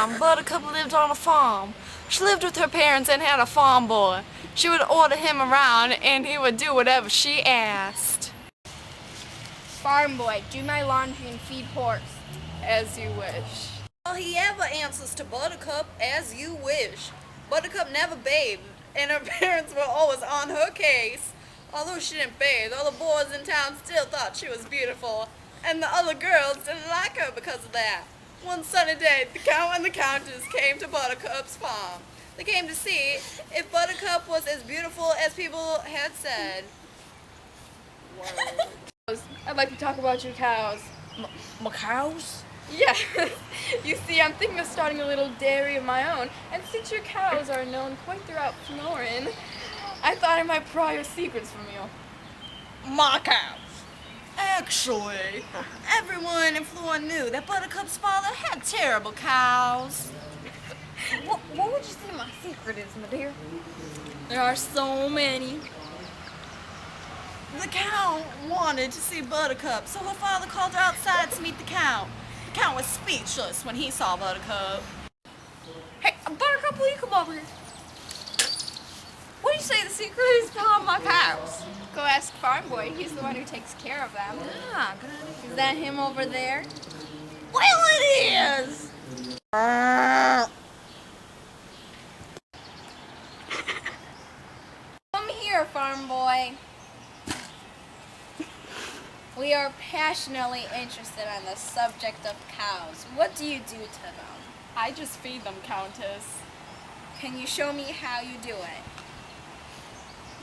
time, Buttercup lived on a farm. She lived with her parents and had a farm boy. She would order him around and he would do whatever she asked. Farm boy, do my laundry and feed horse. As you wish. All he ever answers to Buttercup, as you wish. Buttercup never bathed, and her parents were always on her case. Although she didn't bathe, all the boys in town still thought she was beautiful, and the other girls didn't like her because of that. One sunny day, the Count and the Countess came to Buttercup's farm. They came to see if Buttercup was as beautiful as people had said. I'd like to talk about your cows. My cows? Yeah, you see, I'm thinking of starting a little dairy of my own, and since your cows are known quite throughout Florin, I thought I might pry your secrets from you. My cows. Actually, everyone in Florin knew that Buttercup's father had terrible cows. What would you say my secret is, my dear? There are so many. The Count wanted to see Buttercup, so her father called her outside to meet the Count. The Count was speechless when he saw Buttercup. Hey, Buttercup, will you come over here? What do you say the secret is behind my cows? Go ask Farm Boy. He's the one who takes care of them. Ah, good idea. Is that him over there? Well, it is. Come here, Farm Boy. We are passionately interested on the subject of cows. What do you do to them? I just feed them, Countess. Can you show me how you do it?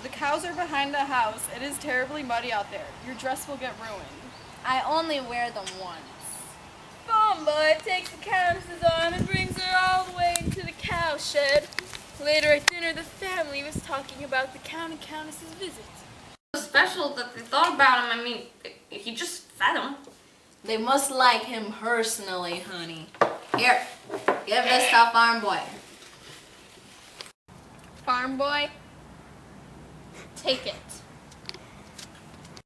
The cows are behind the house. It is terribly muddy out there. Your dress will get ruined. I only wear them once. Farm Boy takes the Countess's arm and brings her all the way into the cow shed. Later at dinner, the family was talking about the Count and Countess's visit. Special that they thought about him. I mean, he just fed them. They must like him personally, honey. Here, give this to Farm Boy. Farm Boy, take it.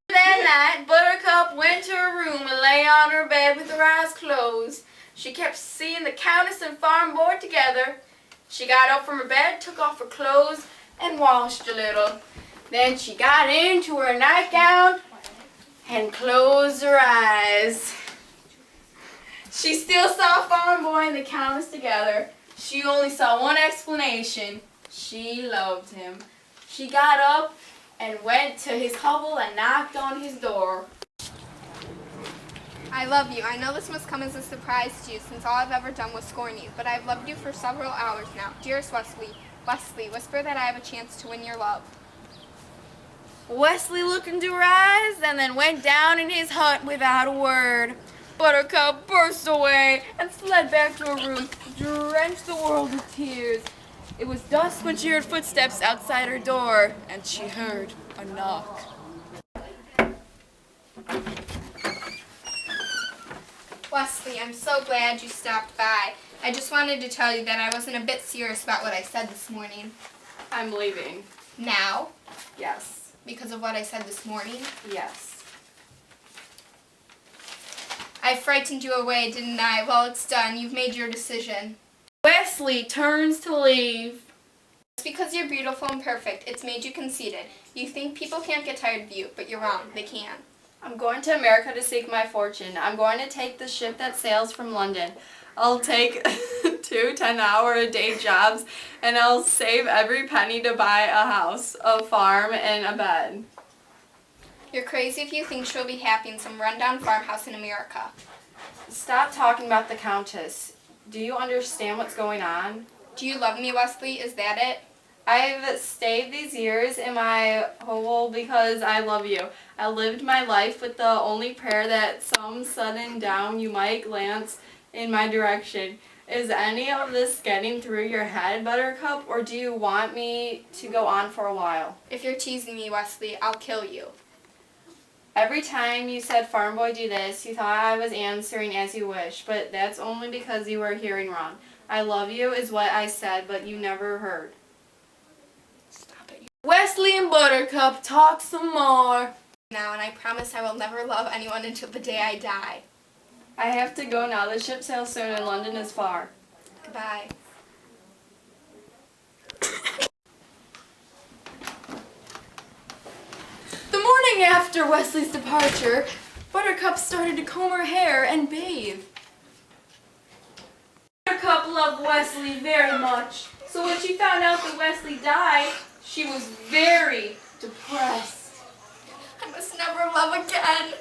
That night, Buttercup went to her room and lay on her bed with her eyes closed. She kept seeing the Countess and Farm Boy together. She got up from her bed, took off her clothes, and washed a little. Then she got into her nightgown and closed her eyes. She still saw Farm Boy and the Countess together. She only saw one explanation. She loved him. She got up and went to his hovel and knocked on his door. I love you. I know this must come as a surprise to you since all I've ever done was scorn you, but I've loved you for several hours now. Dearest Wesley, whisper that I have a chance to win your love. Wesley looked into her eyes and then went down in his hut without a word. Buttercup burst away and fled back to her room, drenched the world with tears. It was dusk when she heard footsteps outside her door, and she heard a knock. Wesley, I'm so glad you stopped by. I just wanted to tell you that I wasn't a bit serious about what I said this morning. I'm leaving. Now? Yes. Because of what I said this morning? Yes. I frightened you away, didn't I? Well, it's done. You've made your decision. Wesley turns to leave. It's because you're beautiful and perfect. It's made you conceited. You think people can't get tired of you, but you're wrong. They can. I'm going to America to seek my fortune. I'm going to take the ship that sails from London. I'll take 2 10-hour-a-day jobs, and I'll save every penny to buy a house, a farm, and a bed. You're crazy if you think she'll be happy in some rundown farmhouse in America. Stop talking about the Countess. Do you understand what's going on? Do you love me, Wesley? Is that it? I've stayed these years in my hovel because I love you. I lived my life with the only prayer that some sudden down you might glance in my direction. Is any of this getting through your head, Buttercup, or do you want me to go on for a while? If you're teasing me, Wesley, I'll kill you. Every time you said, Farm Boy, do this, you thought I was answering as you wish, but that's only because you were hearing wrong. I love you is what I said, but you never heard. Stop it. Wesley and Buttercup talk some more. Now, and I promise I will never love anyone until the day I die. I have to go now. The ship sails soon and London is far. Goodbye. The morning after Wesley's departure, Buttercup started to comb her hair and bathe. Buttercup loved Wesley very much, so when she found out that Wesley died, she was very depressed. I must never love again.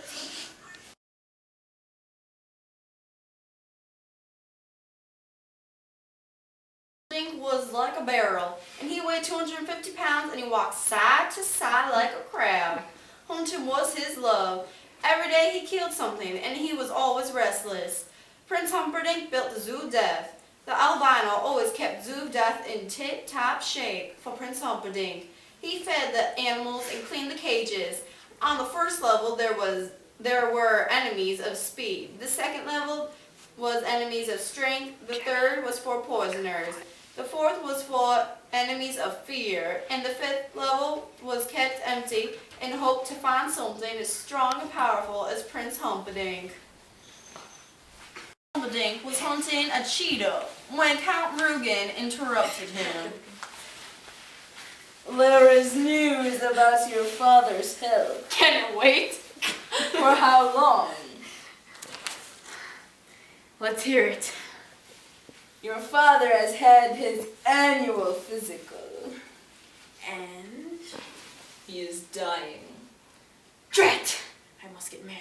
Humperdinck was like a barrel, and he weighed 250 pounds, and he walked side to side like a crab. Hunting was his love. Every day he killed something, and he was always restless. Prince Humperdinck built the Zoo of Death. The albino always kept Zoo of Death in tip-top shape for Prince Humperdinck. He fed the animals and cleaned the cages. On the first level there were enemies of speed. The second level was enemies of strength. The third was for poisoners. The fourth was for enemies of fear. And the fifth level was kept empty in hope to find something as strong and powerful as Prince Humperdinck. Humperdinck was hunting a cheetah when Count Rugen interrupted him. There is news about your father's health. Can it wait? For how long? Let's hear it. Your father has had his annual physical. And he is dying. Drat! I must get married.